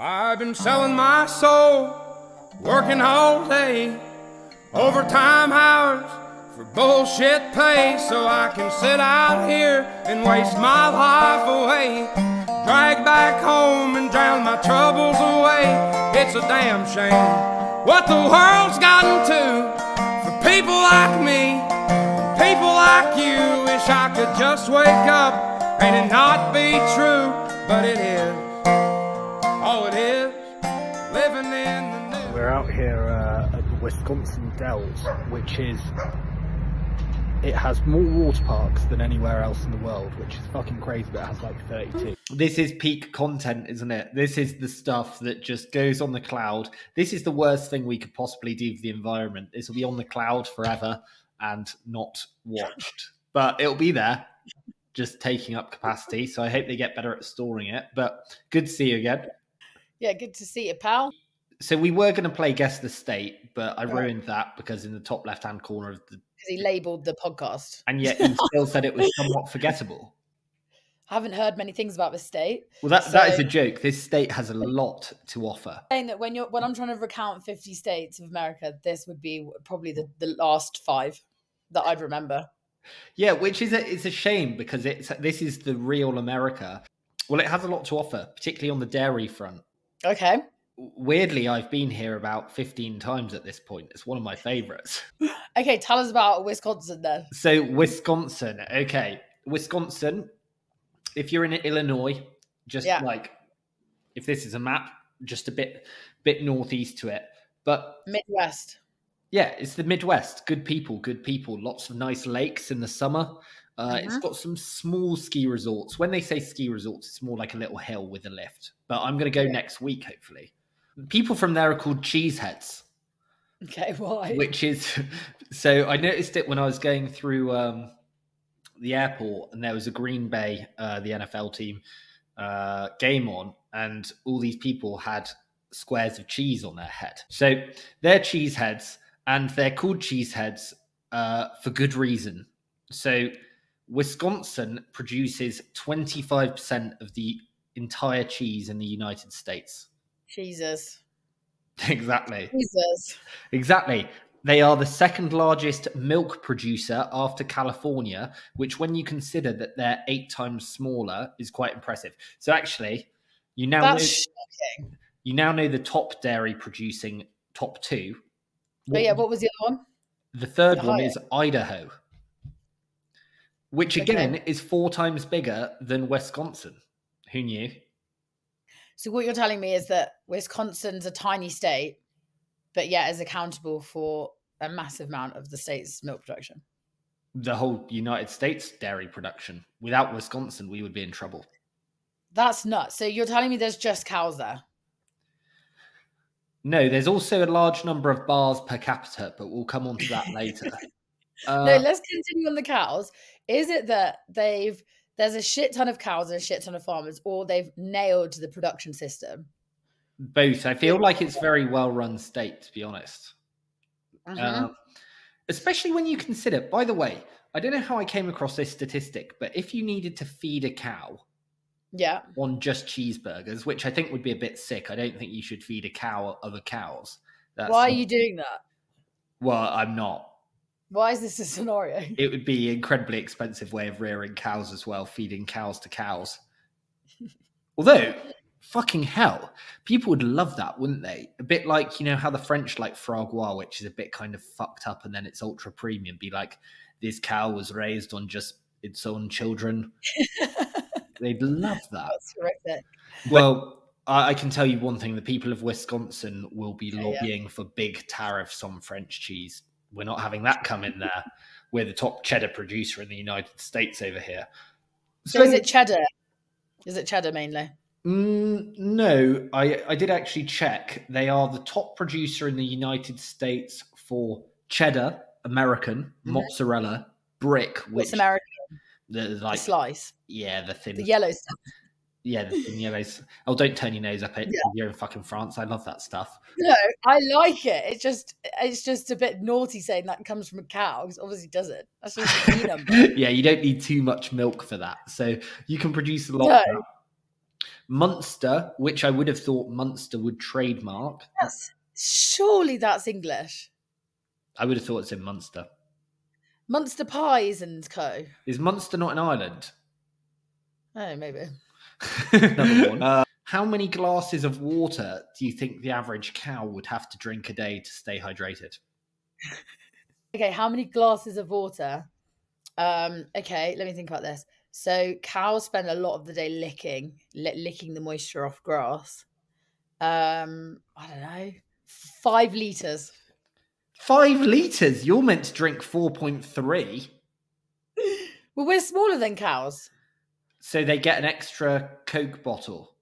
I've been selling my soul, working all day, overtime hours for bullshit pay, so I can sit out here and waste my life away, drag back home and drown my troubles away. It's a damn shame what the world's gotten to for people like me, people like you. Wish I could just wake up and it not be true, but it is. Oh, it is living in the new. We're out here at the Wisconsin Dells, which is, it has more water parks than anywhere else in the world, which is fucking crazy, but it has like 32. This is peak content, isn't it? This is the stuff that just goes on the cloud. This is the worst thing we could possibly do for the environment. This will be on the cloud forever and not watched. But it'll be there, just taking up capacity. So I hope they get better at storing it. But good to see you again. Yeah, good to see you, pal. So we were going to play Guess the State, but I ruined that because in the top left-hand corner of the... Because he labelled the podcast. And yet he still said it was somewhat forgettable. I haven't heard many things about this state. Well, that is a joke. This state has a lot to offer. Saying that when I'm trying to recount 50 states of America, this would be probably the last 5 that I'd remember. Yeah, which is it's a shame because this is the real America. Well, it has a lot to offer, particularly on the dairy front. Okay. Weirdly, I've been here about 15 times at this point. It's one of my favorites. Okay, tell us about Wisconsin then. So Wisconsin. Okay. Wisconsin, if you're in Illinois, just like, if this is a map, just a bit northeast to it. But Midwest. Yeah, it's the Midwest. Good people. Lots of nice lakes in the summer. It's got some small ski resorts. When they say ski resorts, it's more like a little hill with a lift. But I'm going to go next week, hopefully. People from there are called Cheeseheads. Okay, why? Which is... So I noticed it when I was going through the airport, and there was a Green Bay, the NFL team, game on, and all these people had squares of cheese on their head. So they're Cheeseheads, and they're called Cheeseheads for good reason. So Wisconsin produces 25% of the entire cheese in the United States. Jesus. Exactly. Jesus. Exactly. They are the second largest milk producer after California, which when you consider that they're 8 times smaller is quite impressive. So actually, That's shocking. You now know the top dairy producing top 2. What was the other one? The third one is Idaho, which again is 4 times bigger than Wisconsin. Who knew? So what you're telling me is that Wisconsin's a tiny state, but yet is accountable for a massive amount of the state's milk production. The whole United States dairy production. Without Wisconsin, we would be in trouble. That's nuts. So you're telling me there's just cows there? No, there's also a large number of bars per capita, but we'll come on to that later. No, let's continue on the cows. Is it that there's a shit ton of cows and a shit ton of farmers, or they've nailed the production system? Both. I feel like it's a very well-run state, to be honest. Especially when you consider, by the way, I don't know how I came across this statistic, but if you needed to feed a cow on just cheeseburgers, which I think would be a bit sick. I don't think you should feed a cow other cows. Why are you doing that? Well, I'm not. Why is this a scenario? It would be an incredibly expensive way of rearing cows as well, feeding cows to cows. Although, fucking hell, people would love that, wouldn't they? A bit like, you know, how the French like Fragois, which is a bit kind of fucked up and then it's ultra premium, be like, this cow was raised on just its own children. They'd love that. That's horrific. Well, I can tell you one thing. The people of Wisconsin will be lobbying for big tariffs on French cheese. We're not having that come in there. We're the top cheddar producer in the United States over here. So is it cheddar? Is it cheddar mainly? No, I did actually check. They are the top producer in the United States for cheddar, American, mozzarella, brick. What's American? The slice. Yeah, the thin. The yellow stuff. Yeah, the thin yellows. Oh, don't turn your nose up it. Yeah. You're in fucking France. I love that stuff. No, I like it. It's just a bit naughty saying that comes from a cow, because obviously it doesn't. That's just a P number. Yeah, you don't need too much milk for that. So you can produce a lot of that. Munster, which I would have thought Munster would trademark. Surely that's English. I would have thought it's in Munster. Munster Pies and Co. Is Munster not an island? Oh, maybe. Another one. How many glasses of water do you think the average cow would have to drink a day to stay hydrated? Okay, how many glasses of water? Okay, let me think about this. So cows spend a lot of the day licking the moisture off grass. I don't know, 5 liters. 5 liters? You're meant to drink 4.3. Well, we're smaller than cows. So they get an extra Coke bottle.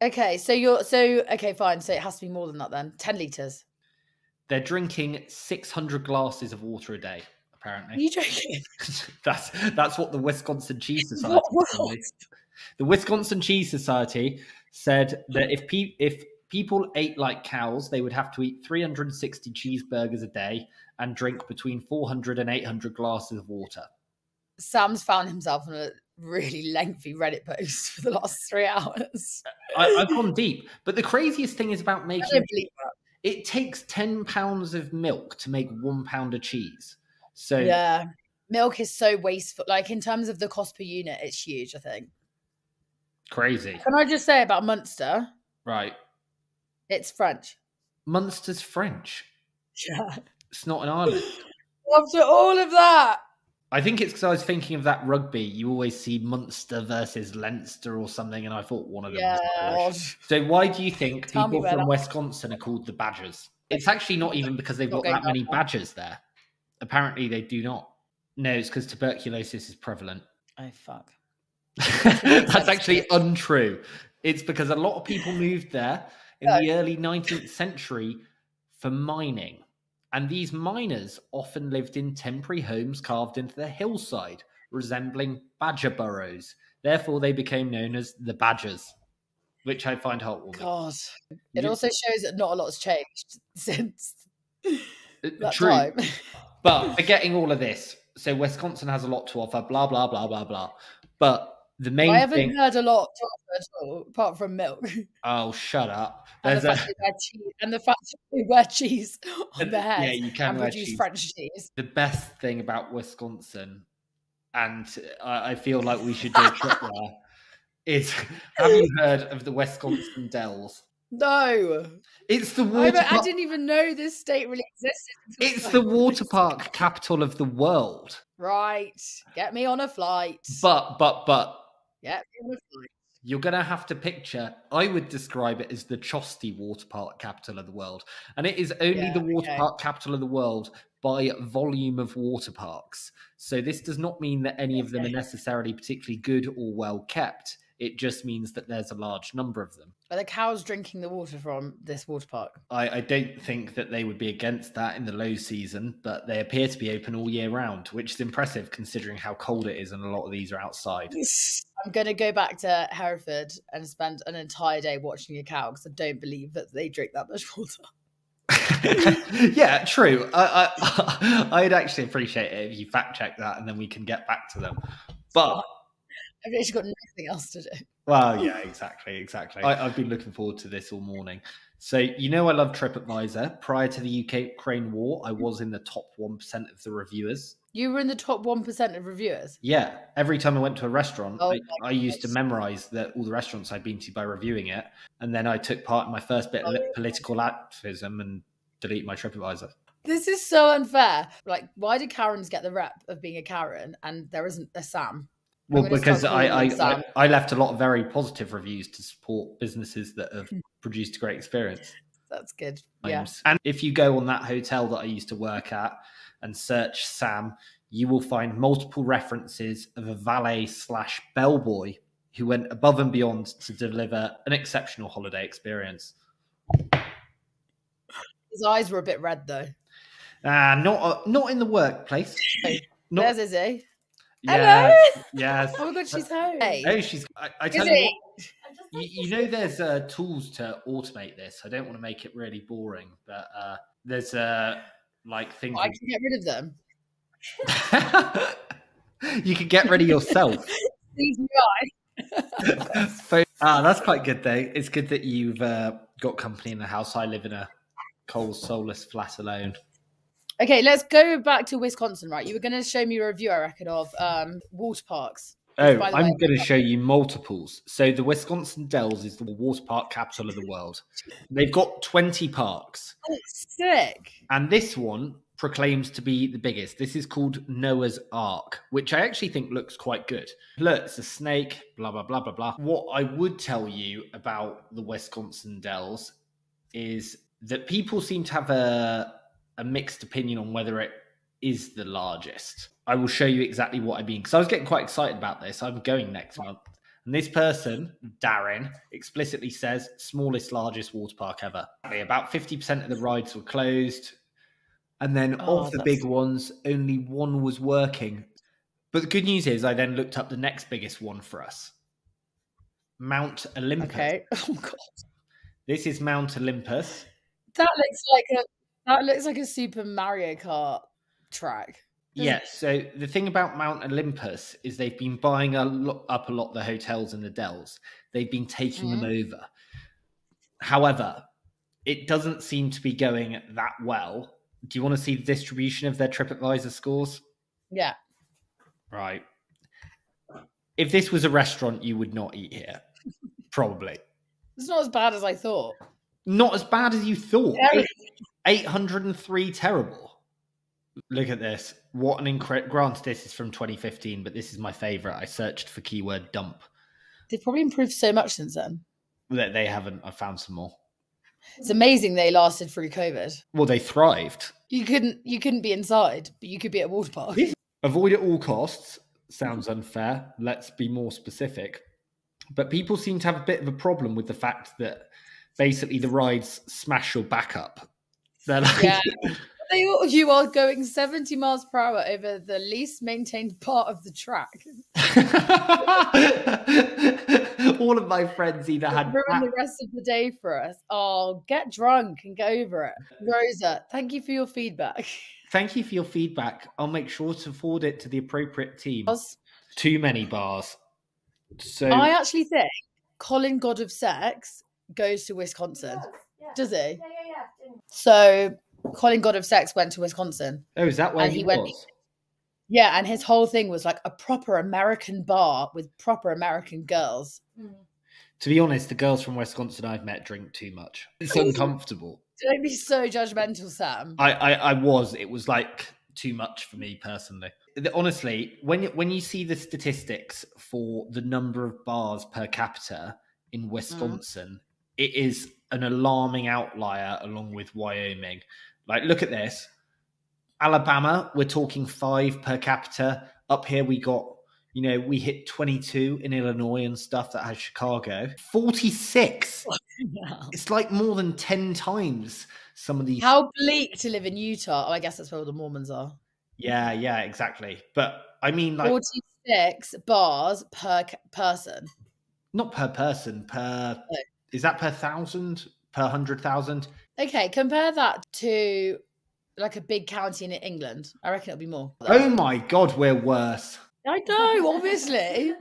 Okay, okay, fine. So it has to be more than that then. 10 liters. They're drinking 600 glasses of water a day, apparently. Are you joking? that's what the Wisconsin Cheese Society told me. The Wisconsin Cheese Society said that if people ate like cows, they would have to eat 360 cheeseburgers a day and drink between 400 and 800 glasses of water. Sam's found himself on a really lengthy Reddit post for the last 3 hours. I've gone deep. But the craziest thing is about making... It takes 10 pounds of milk to make 1 pound of cheese. So yeah, milk is so wasteful. Like in terms of the cost per unit, it's huge, I think. Crazy. Can I just say about Munster? Right. It's French. Munster's French. Yeah. It's not an island. After all of that. I think it's because I was thinking of that rugby. You always see Munster versus Leinster or something, and I thought one of them was Irish. So why do you think people from Wisconsin are called the Badgers? It's actually not even because they've got that many badgers there. Apparently they do not. No, it's because tuberculosis is prevalent. Oh, fuck. That's actually untrue. It's because a lot of people moved there in the early 19th century for mining. And these miners often lived in temporary homes carved into the hillside, resembling badger burrows. Therefore, they became known as the Badgers, which I find heartwarming. God. It also shows that not a lot's changed since that time. But forgetting all of this, so Wisconsin has a lot to offer, blah, blah, blah, blah, blah. But the main I haven't heard a lot to offer at all, apart from milk. Oh, shut up. And the fact that we wear cheese on the head you can and produce French cheese. The best thing about Wisconsin, and I feel like we should do a trip there, is, have you heard of the Wisconsin Dells? No. It's the water I didn't even know this state really existed. It's the water park capital of the world. Right. Get me on a flight. But. Get me on a flight. You're going to have to picture, I would describe it as the Chosty water park capital of the world. And it is only the water park capital of the world by volume of water parks. So this does not mean that any of them are necessarily particularly good or well kept. It just means that there's a large number of them. Are the cows drinking the water from this water park? I don't think that they would be against that in the low season, but they appear to be open all year round, which is impressive considering how cold it is and a lot of these are outside. I'm going to go back to Hereford and spend an entire day watching a cow because I don't believe that they drink that much water. Yeah, true. I'd actually appreciate it if you fact check that and then we can get back to them. But I've actually got nothing else to do. Well, yeah, exactly. I've been looking forward to this all morning. So, I love TripAdvisor. Prior to the UK-Ukraine war, I was in the top 1% of the reviewers. You were in the top 1% of reviewers? Yeah. Every time I went to a restaurant, I used to memorize all the restaurants I'd been to by reviewing it. And then I took part in my first bit of political activism and deleted my TripAdvisor. This is so unfair. Like, why do Karens get the rep of being a Karen and there isn't a Sam? Well, because I left a lot of very positive reviews to support businesses that have produced a great experience. That's good. Yeah. And if you go on that hotel that I used to work at and search Sam, you will find multiple references of a valet/bellboy who went above and beyond to deliver an exceptional holiday experience. His eyes were a bit red, though. Not in the workplace. There's Izzy. Yes, hello. Yes. Oh my God, she's home. Oh, she's. I tell you what, there's tools to automate this. I don't want to make it really boring, but there's things. I can get rid of them. You can get rid of yourself. Please, That's quite good though. It's good that you've got company in the house. I live in a cold, soulless flat alone. Okay, let's go back to Wisconsin, right? You were going to show me a review, I reckon, of water parks. Oh, By the I'm way, going to show you multiples. So the Wisconsin Dells is the water park capital of the world. They've got 20 parks. oh, sick. And this one proclaims to be the biggest. This is called Noah's Ark, which I actually think looks quite good. Look, it's a snake, blah, blah, blah, blah, blah. What I would tell you about the Wisconsin Dells is that people seem to have a mixed opinion on whether it is the largest. I will show you exactly what I mean, because I was getting quite excited about this. I'm going next month. And this person, Darren, explicitly says, smallest, largest water park ever. About 50% of the rides were closed. And then of the big ones, only one was working. But the good news is I then looked up the next biggest one for us. Mount Olympus. Okay. Oh, God. This is Mount Olympus. That looks like a Super Mario Kart track. Yes. So the thing about Mount Olympus is they've been buying up a lot of the hotels in the Dells. They've been taking them over. However, it doesn't seem to be going that well. Do you want to see the distribution of their TripAdvisor scores? Yeah. Right. If this was a restaurant, you would not eat here. Probably. It's not as bad as I thought. Not as bad as you thought. 803 terrible. Look at this. What an incredible... Granted, this is from 2015, but this is my favourite. I searched for keyword dump. They've probably improved so much since then. They haven't. I found some more. It's amazing they lasted through COVID. Well, they thrived. You couldn't be inside, but you could be at a water park. Avoid at all costs. Sounds unfair. Let's be more specific. But people seem to have a bit of a problem with the fact that basically the rides smash your back up. They're like... Yeah. You are going 70 miles per hour over the least maintained part of the track. All of my friends either had... Ruin the rest of the day for us. Oh, get drunk and get over it. Rosa, thank you for your feedback. Thank you for your feedback. I'll make sure to forward it to the appropriate team. Bars? Too many bars. So I actually think Colin, God of Sex, goes to Wisconsin. Does he? Yeah. So... Colin, God of Sex, went to Wisconsin. Oh, is that where he was? Yeah, and his whole thing was like a proper American bar with proper American girls. To be honest, the girls from Wisconsin I've met drink too much. It's uncomfortable. Don't be so judgmental, Sam. I was. It was like too much for me personally. Honestly, when you see the statistics for the number of bars per capita in Wisconsin, it is an alarming outlier along with Wyoming. Like, look at this. Alabama, we're talking 5 per capita. Up here we got, we hit 22 in Illinois and stuff that has Chicago. 46. Yeah. It's like more than 10 times some of these. How bleak to live in Utah. Oh, I guess that's where all the Mormons are. Yeah, exactly. But I mean, like 46 bars per person. Not per person, per... No. Is that per 1,000? Per 100,000? Okay, compare that to like a big county in England. I reckon it'll be more. Oh my God, we're worse. I know, obviously.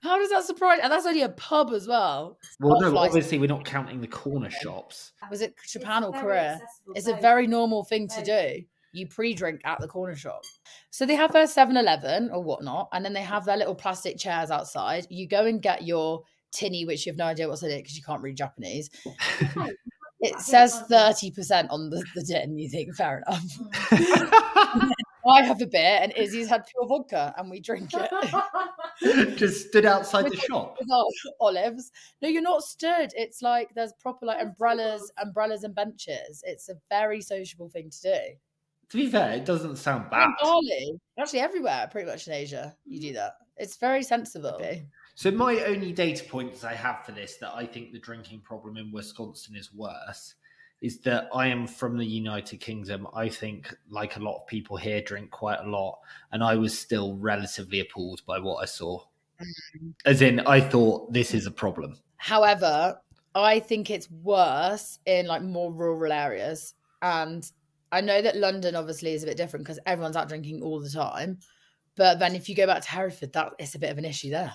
How does that surprise? And that's only a pub as well. Well, no, obviously we're not counting the corner shops. Was it Japan or Korea? It's a very normal thing to do. You pre-drink at the corner shop. So they have their 7-Eleven or whatnot, and then they have their little plastic chairs outside. You go and get your tinny, which you have no idea what's in it because you can't read Japanese. It says 30% on the tin. You think, fair enough. I have a beer and Izzy's had pure vodka and we drink it. Just stood outside the shop. With our olives. No, you're not stood. It's like there's proper like umbrellas and benches. It's a very sociable thing to do. To be fair, it doesn't sound bad. In Bali, actually everywhere, pretty much in Asia, you do that. It's very sensible. So my only data points I have for this that I think the drinking problem in Wisconsin is worse is that I am from the United Kingdom. I think, like a lot of people here, drink quite a lot, and I was still relatively appalled by what I saw. As in, I thought this is a problem. However, I think it's worse in like more rural areas, and I know that London obviously is a bit different because everyone's out drinking all the time. But then if you go back to Hereford, that it's a bit of an issue there.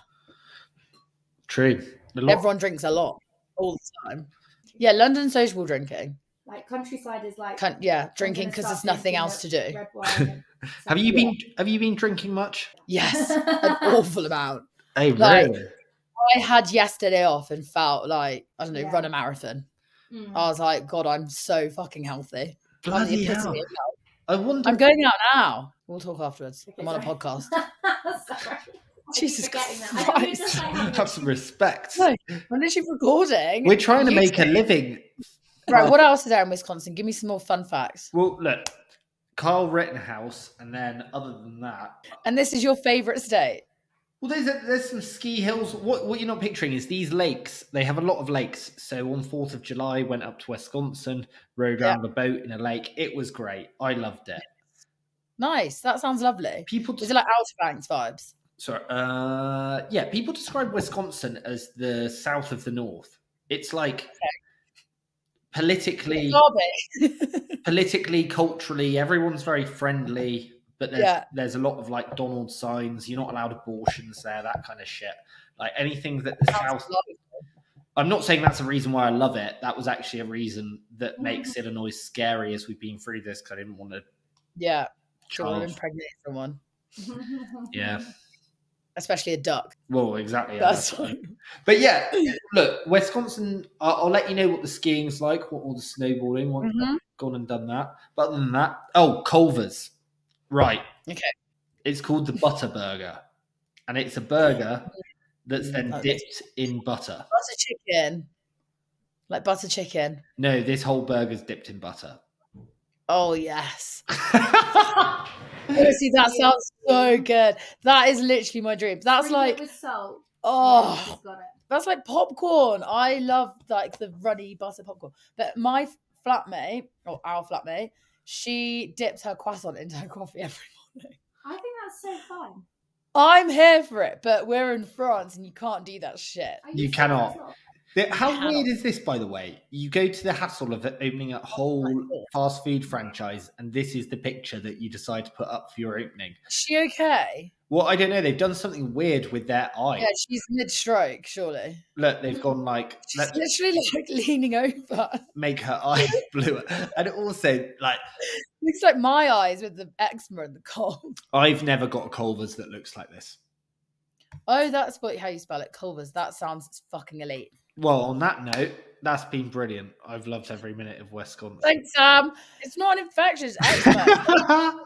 True. Everyone drinks a lot all the time. Yeah, London sociable drinking. Like countryside is like drinking because there's nothing else to do. Red wine. Have you been drinking much? Yes, an awful amount. Hey, Like, really? I had yesterday off and felt like, I don't know, run a marathon. I was like, God, I'm so fucking healthy. Bloody hell. I wonder. I'm going out now. We'll talk afterwards. I'm on a podcast. Sorry. Jesus Christ. Christ. Have some respect. No, I'm literally recording. We're trying to make a living. Right, what else is there in Wisconsin? Give me some more fun facts. Well, look, Carl Rittenhouse, and then other than that. And this is your favourite state? Well, there's some ski hills. What you're not picturing is these lakes. They have a lot of lakes. So on 4th of July, went up to Wisconsin, rode around the boat in a lake. It was great. I loved it. Nice. That sounds lovely. Was it like Outer Banks vibes? Sorry. Yeah, people describe Wisconsin as the south of the north. It's like politically, culturally, everyone's very friendly. But there's a lot of like Donald signs. You're not allowed abortions there, that kind of shit. Like anything that the South. I'm not saying that's a reason why I love it. That was actually a reason that makes Illinois scary as we've been through this because I didn't want to. Yeah. Trying to impregnate someone. Yeah. Especially a duck. Well, exactly. That's fine. But yeah, look, Wisconsin, I'll let you know what the skiing's like, what all the snowboarding, once I've gone and done that. But other than that, Culver's. Right. Okay. It's called the Butter Burger. And it's a burger that's then dipped in butter. Butter chicken. Like butter chicken. No, this whole burger's dipped in butter. Oh, yes. Honestly, that sounds so good. That is literally my dream. That's like with salt. Oh, got it. That's like popcorn. I love like the runny butter popcorn. But my flatmate, or our flatmate, she dips her croissant into her coffee every morning. I think that's so fun. I'm here for it, but we're in France and you can't do that shit. You cannot. How weird is this, by the way? You go to the hassle of opening a whole fast food franchise, and this is the picture that you decide to put up for your opening. Is she okay? Well, I don't know. They've done something weird with their eye. Yeah, she's mid-stroke, surely. Look, they've gone like... She's literally like leaning over. Make her eyes bluer. And also, like... Looks like my eyes with the eczema and the cold. I've never got a Culver's that looks like this. Oh, that's how you spell it, Culver's. That sounds fucking elite. Well, on that note, that's been brilliant. I've loved every minute of Wisconsin. Thanks, Sam. It's not an infectious eczema.